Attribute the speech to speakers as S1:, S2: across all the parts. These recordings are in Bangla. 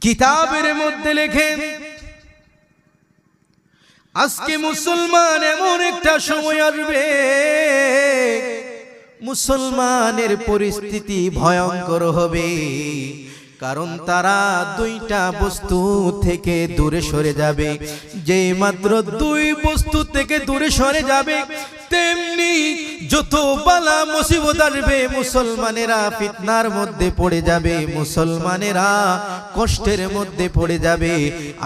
S1: কিতাবের মধ্যে লেখেন আজকে মুসলমান এমন একটা সময় আসবে মুসলমানের পরিস্থিতি ভয়ঙ্কর হবে, কারণ তারা দুইটা বস্তু থেকে দূরে সরে যাবে। যে মাত্র দুই বস্তু থেকে দূরে সরে যাবে তেমনি যত বালা মুসিবত আসবে মুসলমানেরা ফিতনার মধ্যে পড়ে যাবে, মুসলমানেরা কষ্টের মধ্যে পড়ে যাবে।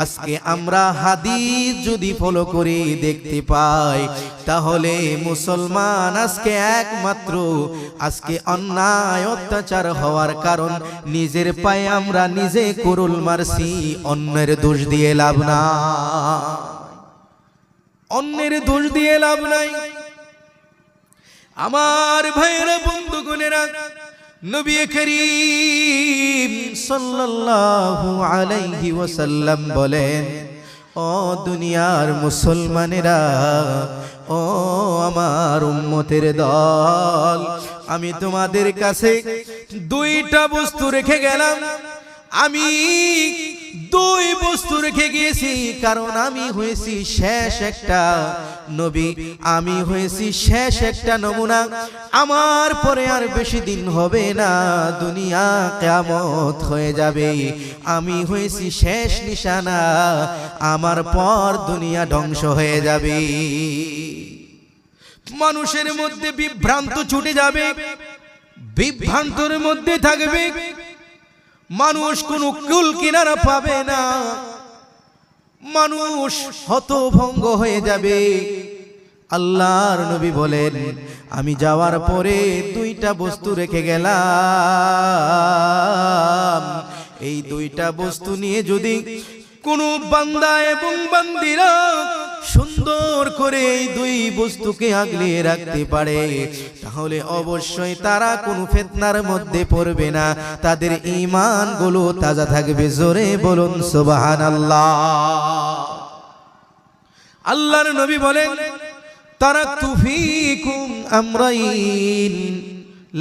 S1: আজকে আমরা হাদিস যদি ফলো করি দেখতে পাই তাহলে মুসলমান আজকে একমাত্র আজকে অন্যায় অত্যাচার হওয়ার কারণ নিজের পায়ে আমরা নিজে কুরুল মারছি, অন্যের দোষ দিয়ে লাভ না, অন্যের দোষ দিয়ে লাভ নাই। আমার ভাইয়েরা বন্ধুগণেরা, নবী করিম সাল্লাল্লাহু আলাইহি ওয়াসাল্লাম বলেন, ও দুনিয়ার মুসলমানেরা, ও আমার উম্মতের দল, আমি তোমাদের কাছে দুইটা বস্তু রেখে গেলাম। আমি দুই বস্তু রেখে গিয়েছি কারণ আমি হয়েছি শেষ একটা নবী, আমি হয়েছি শেষ একটা নমুনা। আমার পরে আর বেশি দিন হবে না, দুনিয়া কিয়ামত হয়ে যাবে। আমি হয়েছি শেষ নিশানা, আমার পর দুনিয়া ধ্বংস হয়ে যাবে। মানুষের মধ্যে বিভ্রান্ত ছুটে যাবে, বিভ্রান্তর মধ্যে থাকবে, মানুষ কোনো কুল কিনারা পাবে না, মানুষ হতভম্ব হয়ে যাবে। আল্লাহর নবী বলেন, আমি যাওয়ার পরে দুইটা বস্তু রেখে গেলাম, এই দুইটা বস্তু নিয়ে যদি কোনো বান্দা এবং বান্দিরা সুন্দর করে এই দুই বস্তুকে আগলিয়ে রাখতে পারে তাহলে অবশ্যই তারা কোনো ফিতনার মধ্যে পড়বে না, তাদের ঈমান গুলো তাজা থাকবে। জোরে বলুন সুবহানাল্লাহ। আল্লাহর নবী বলেন, তারাকতু ফীকুম আমরাইন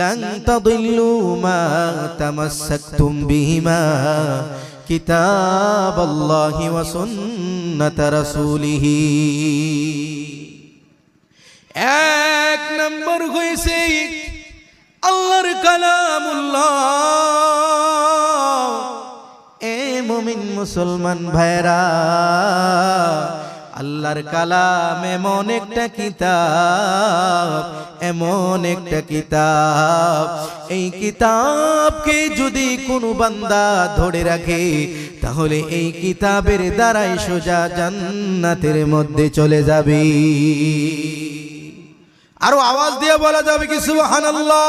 S1: লান তাদিল্লু মা তামাসসাকতুম বিহিমা কিতাবাল্লাহি ওয়া সুন্নাত রাসূলিহি। এক নম্বর হয়েছে আল্লাহর কালামুল্লাহ। এ মুমিন মুসলমান ভাইরা, আল্লাহর কালাম এমন একটা কিতাব, এমন একটা কিতাব, এই কিতাবকে যদি কোনো বান্দা ধরে রাখে তাহলে এই কিতাবের দ্বারাই সোজা জান্নাতের মধ্যে চলে যাবে। আরো আওয়াজ দিয়ে বলা যাবে কি সুবহানাল্লাহ?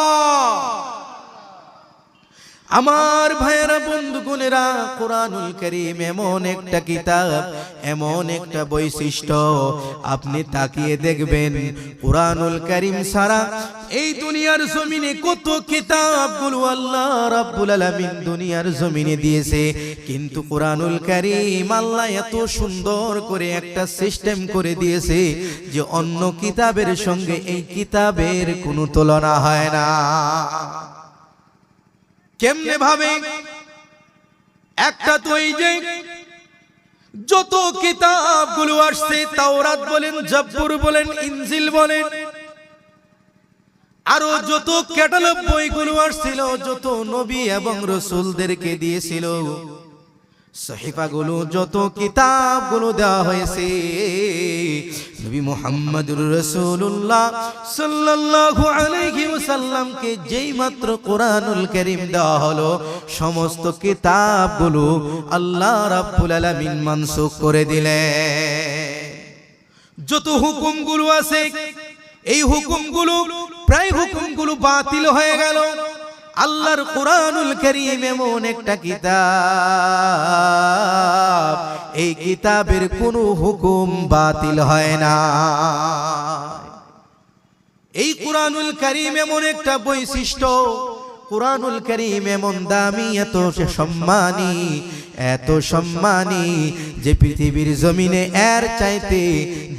S1: আমার ভাইয়েরা বন্ধুগণেরা, কোরআনুল কারীম এমন একটা কিতাব, এমন একটা বৈশিষ্ট্য, আপনি তাকিয়ে দেখবেন কোরআনুল কারীম ছাড়া এই দুনিয়ার জমিনে কত কিতাবগুলো আল্লাহ রাব্বুল আলামিন দুনিয়ার জমিনে দিয়েছে, কিন্তু কোরআনুল কারীম আল্লাহ এত সুন্দর করে একটা সিস্টেম করে দিয়েছে যে অন্য কিতাবের সঙ্গে এই কিতাবের কোনো তুলনা হয় না। কেমনে ভাবে? একটা তো এই যে যত কিতাবগুলো আসছে, তাওরাত বলেন, জাবুর বলেন, ইনজিল বলেন, আরো যত ক্যাটালগ বইগুলো আসছিল, যত নবী এবং রাসূলদেরকে দিয়েছিল, সহিফাগুলো, যত কিতাবগুলো দেওয়া হয়েছে, নবী মুহাম্মদুর রাসূলুল্লাহ সাল্লাল্লাহু আলাইহি ওয়াসাল্লামকে যেই মাত্র কোরআনুল কারীম দেওয়া হলো, সমস্ত কিতাবগুলো আল্লাহ রাব্বুল আলামিন মানসুখ করে দিলেন। যত হুকুমগুলো আছে এই হুকুমগুলো, প্রায় হুকুমগুলো বাতিল হয়ে গেল। আল্লাহর কোরআনুল কারীম এমন একটা কিতাব, এই কিতাবের কোনো হুকুম বাতিল হয় না। এই কোরআনুল কারীম এমন একটা বৈশিষ্ট্য, কোরআনুল কারীম এমন দামি, এত সম্মানী, এত সম্মানী যে পৃথিবীর জমিনে এর চাইতে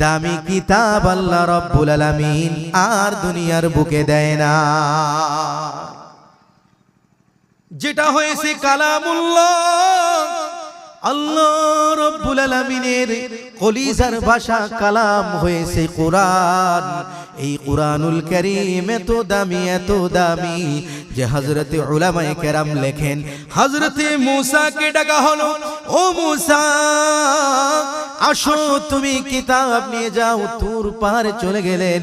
S1: দামি কিতাব আল্লাহ রাব্বুল আলামিন আর দুনিয়ার বুকে দেয় না। যেটা হয়েছে কালামুল্লাহ, আল্লাহ রাব্বুল আলামিনের কলিজার ভাষা কালাম হয়েছে কোরআন। এই কোরআনুল কারীম এত দামি যে হযরতে উলামায়ে কেরাম লেখেন, হযরতে মূসাকে ডাকা হলো, ও মূসা আসো তুমি কিতাব নিয়ে যাও। তুর পাহাড়ে চলে গেলেন,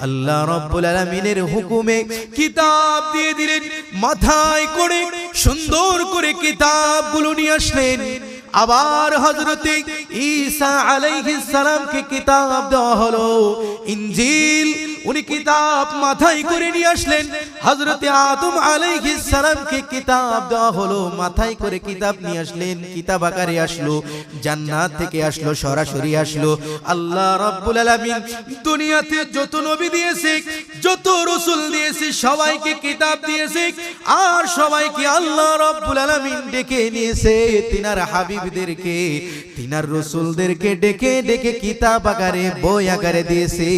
S1: আল্লাহ রাব্বুল আলামিনের হুকুমে কিতাব দিয়ে দিলেন, মাথায় করে সুন্দর করে কিতাবগুলো নিয়ে আসলেন। আবার হযরতে ঈসা আলাইহিস সালামকে কিতাব দেওয়া হলো, ইনজিল, উনি কিতাব মাথায় করে নিয়ে আসলেন। হযরতে আদম আলাইহিস সালামকে কিতাব দেওয়া হলো, মাথায় করে কিতাব নিয়ে আসলেন, কিতাব আকারে আসলো, জান্নাত থেকে আসলো, সরাসরি আসলো। আল্লাহ রাব্বুল আলামিন দুনিয়াতে যত নবী দিয়েছে, যত রাসূল দিয়েছে, সবাইকে কিতাব দিয়েছে, আর সবাইকে আল্লাহ রাব্বুল আলামিন ডেকে নিয়েছে, তিনার হাবিবদেরকে, তিনার রাসূলদেরকে ডেকে ডেকে কিতাব আকারে, বই আকারে দিয়েছে,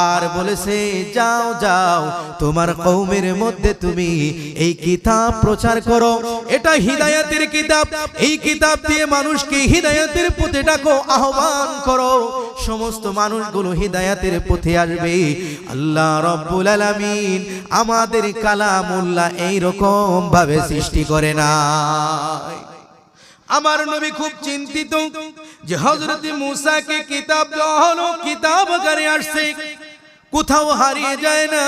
S1: আর বলেছে যাও যাও তোমার কওমের মধ্যে তুমি এই কিতাব প্রচার করো, এটা হিদায়াতের কিতাব, এই কিতাব দিয়ে মানুষকে হিদায়াতের পথে ডাকো, আহ্বান করো, সমস্ত মানুষগুলো হিদায়াতের পথে আসবে। আল্লাহ রাব্বুল আলামিন আমাদের কালামুল্লাহ এই রকম ভাবে সৃষ্টি করে না। আমার নবী খুব চিন্তিত যে হযরতে মূসাকে কিতাব দেওয়া হলো, কিতাব আকারে আসছে, কোথাও হারিয়ে যায় না।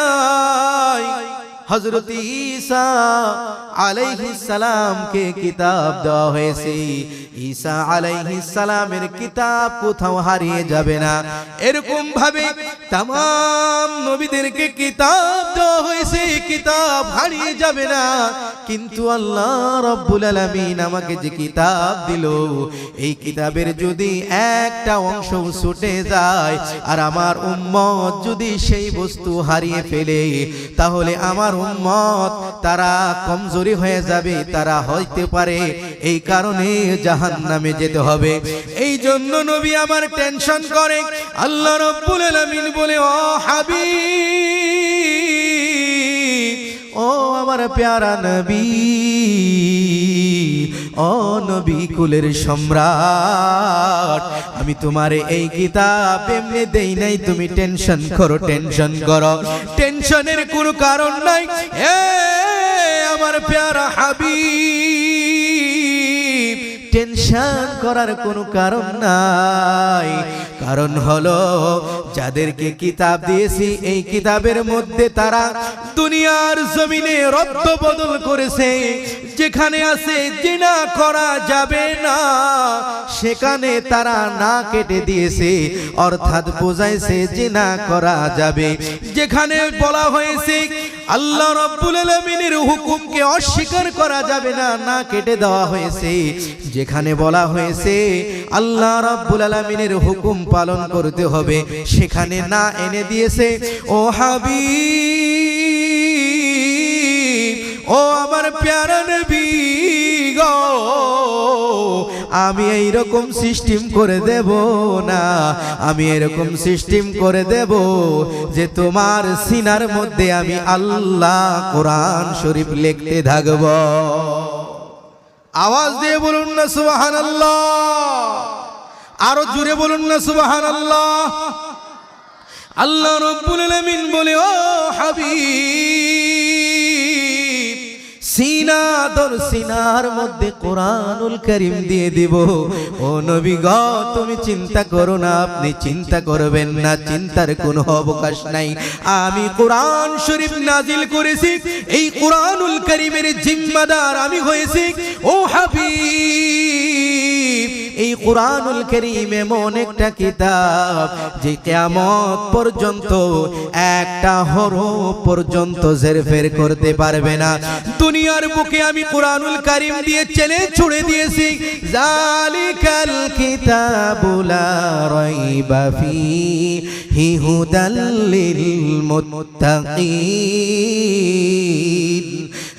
S1: হযরত ঈসা আলাইহিস সালামকে কিতাব দেওয়া হয়েছে, ঈসা আলাইহিস সালামের কিতাব কোথাও হারিয়ে যাবে না। এরকম ভাবে तमाम নবীদেরকে কিতাব দেওয়া হয়েছে, কিতাব হারিয়ে যাবে না। কিন্তু আল্লাহ রাব্বুল আলামিন আমাকে যে কিতাব দিল, এই কিতাবের যদি একটা অংশ ছুটে যায় আর আমার উম্মত যদি সেই বস্তু হারিয়ে ফেলে, তাহলে আমার উম্মত তারা কমজোরি হয়ে যাবে, তারা হইতে পারে এই কারণে জাহান্নামে যেতে হবে। এই জন্য নবী আমার টেনশন করে। আল্লাহ রাব্বুল আলামিন বলে, ও হাবিব, ও আমার প্যারা নবী, ও নবী কুলের সম্রাট, আমি তোমারে এই কিতাব এমনি দেই নাই, তুমি টেনশন করো, টেনশন করো, টেনশনের কোনো কারণ নাই। এ আমার প্যারা হাবিব, টেনশন করার কোনো কারণ নাই। কারণ হলো যাদেরকে কিতাব দিয়েছি, এই কিতাবের মধ্যে তারা দুনিয়ার জমিনে রদ্দ বদল করেছে। যেখানে আছে জিনা করা যাবে না, সেখানে তারা না কেটে দিয়েছে, অর্থাৎ বোঝাইছে জিনা করা যাবে। যেখানে বলা হয়েছে আল্লাহ রাব্বুল আলামিনের হুকুমকে অস্বীকার করা যাবে না, না কেটে দেওয়া হয়েছে। যেখানে বলা হয়েছে আল্লাহ রাব্বুল আলামিনের হুকুম পালন করতে হবে, সেখানে না এনে দিয়েছে। ও হাবিব, ও আমার প্যারা নবী গো, আমি এইরকম সিস্টেম করে দেব না, আমি এরকম সিস্টেম করে দেব যে তোমার সিনার মধ্যে আমি আল্লাহ কোরআন শরীফ লিখতে থাকব। আওয়াজ দিয়ে বলুন না সুবহানাল্লাহ, আরো জোরে বলুন না সুবহানাল্লাহ। আল্লাহ রাব্বুল আলামিন বলে, ও হাবিব, সিনা দর সিনার মধ্যে কোরআনুল কারীম দিয়ে দিব। ও নবী গো, তুমি চিন্তা করো না, আপনি চিন্তা করবেন না, চিন্তার কোনো অবকাশ নাই। আমি কোরআন শরীফ নাজিল করেছি, এই কোরআনুল কারীমের জিম্মাদার আমি হয়েছি। ও হাবিব, এই কোরআনুল কারীম এমন একটা কিতাব যে কিয়ামত পর্যন্ত একটা হরফ পর্যন্ত হেরফের করতে পারবে না। দুনিয়ার বুকে আমি কোরআনুল কারীম দিয়ে চেলে ছুড়ে দিয়েছি। জালিকাল কিতাবু লা রাইবা ফীহি হুদাল লিল মুত্তাকিন,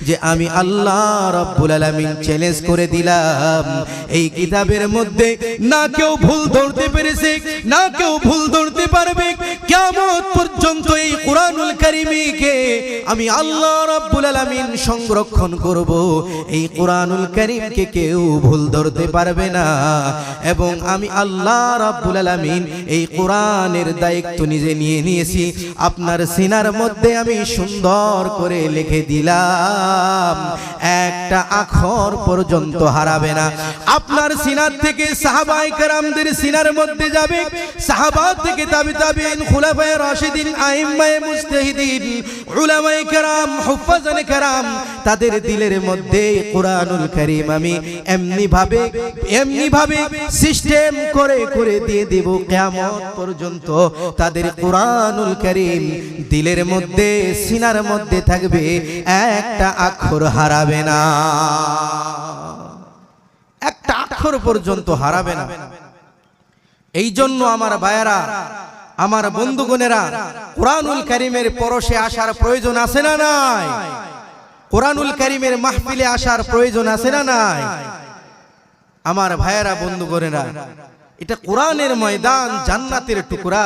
S1: যে আমি আল্লাহ রাব্বুল আলামিন চ্যালেঞ্জ করে দিলাম, এই কিতাবের মধ্যে না কেউ ভুল ধরতে পেরেছে, না কেউ ভুল ধরতে পারবে। কিয়ামত পর্যন্ত এই কুরআনুল কারীমকে আমি আল্লাহ রাব্বুল আলামিন সংরক্ষণ করব। এই কুরআনুল কারীমকে কেউ ভুল ধরতে পারবে না, এবং আমি আল্লাহ রাব্বুল আলামিন এই কোরআনের দায়িত্ব নিজে নিয়ে নিয়েছি। আপনার সিনার মধ্যে আমি সুন্দর করে লিখে দিলাম, একটা আখর পর্যন্ত হারাবে না। আপনার সিনার থেকে সাহাবায়ে কেরামদের সিনার মধ্যে যাবে, সাহাবা থেকে তাবিঈন, খুলাফায়ে রাশিদিন, আইম্মায়ে মুজতাহিদিন, উলামায়ে কেরাম, হুফাজানে কেরাম, তাদের দিলের মধ্যে কোরআনুল কারীম আমি এমনি ভাবে সিস্টেম করে করে দিয়ে দেব। কিয়ামত পর্যন্ত তাদের কোরআনুল কারীম দিলের মধ্যে, সিনার মধ্যে থাকবে, একটা অক্ষর হারাবে না, একটা অক্ষর পর্যন্ত হারাবে না। এই জন্য আমার ভাইয়েরা, আমার বন্ধুগণেরা, কোরআনুল কারীমের পরশে আসার প্রয়োজন আছে না নাই? কোরআনুল কারীমের মাহফিলে আসার প্রয়োজন আছে না নাই? আমার ভাইয়েরা, বন্ধুগণেরা, এটা কোরআনের ময়দান, জান্নাতের টুকরা।